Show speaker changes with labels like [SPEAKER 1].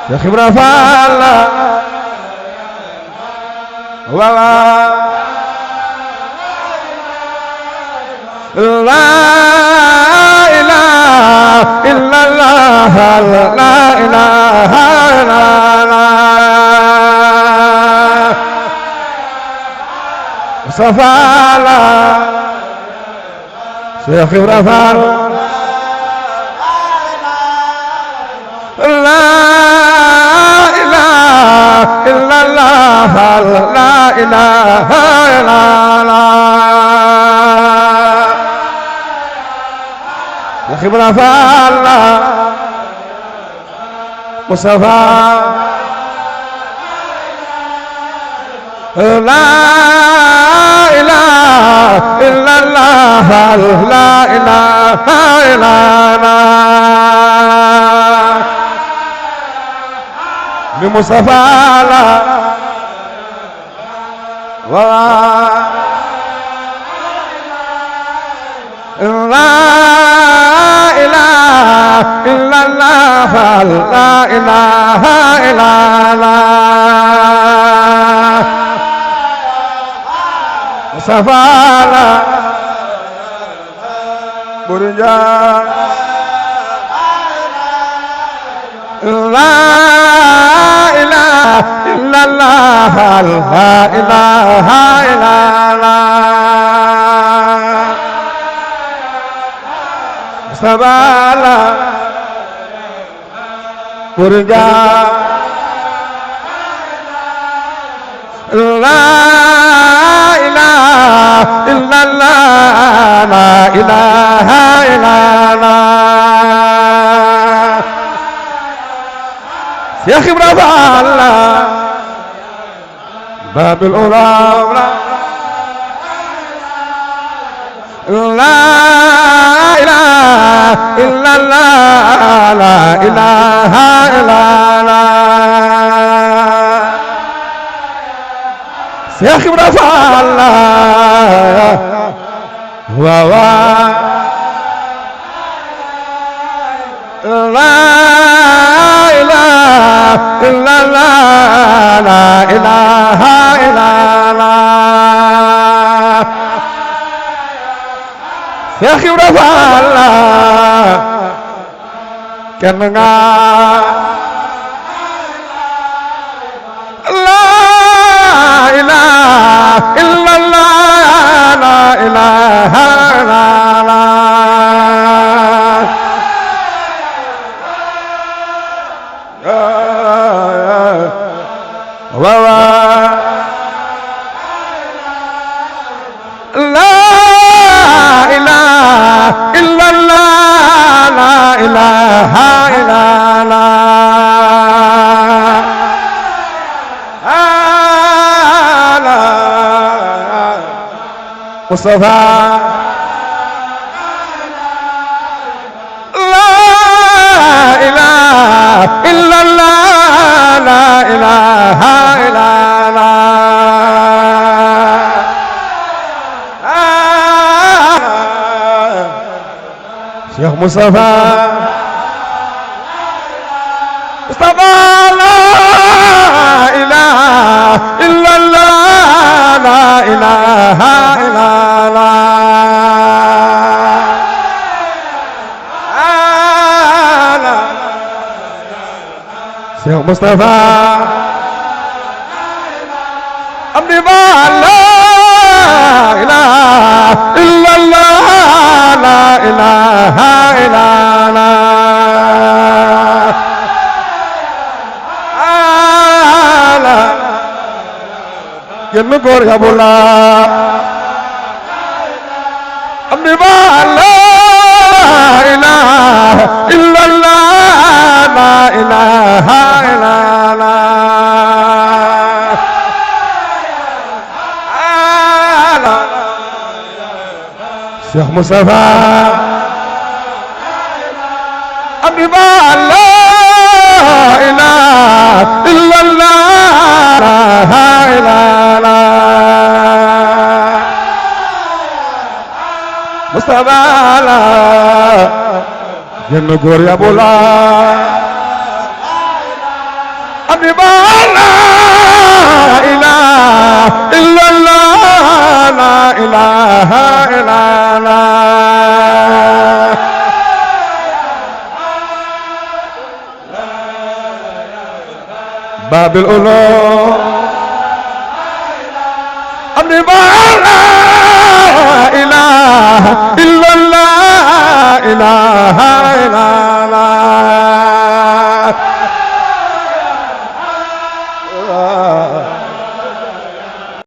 [SPEAKER 1] Cheikh Ibra Fall waaw la ilaha illallah la ilaha illallah Mustafa la Cheikh Ibra Fall la ilaha illallah la ilaha illallah Cheikh Ibra Fall Mustafa la ilaha illallah la ilaha illallah ni Mustafa la wa la ilaha illallah la ilaha illallah Mustafa la Burja la ilaha illallah la ilaha illallah Mustafa la Burja la ilaha illallah la ilaha illallah Cheikh Ibra Fall Babul Ulama la ilaha illallah la ilaha illallah Cheikh Ibra Fall waaw la ilaha illallah la ilaha illallah Cheikh Ibra Fall kenn nga la ilaha illallah la ilaha illallah waaw la ilaha illallah la ilaha illallah Mustafa la ilaha illallah la ilaha illallah Cheikh Mustafa Mustafa la ilaha illallah la ilaha illallah Cheikh Mustafa Amdi Ba la ilaha illallah la ilaha illallah genn góor ya bu la Amdi Ba la ilaha illallah la ilaha illallah Cheikh Mustafa Amdi Ba la ilaha illallah la ilaha illallah Mustafa la genn góor ya bu la لا إله إلا الله لا إله إلا الله باب الأولى أمري لا إله إلا الله إله إلا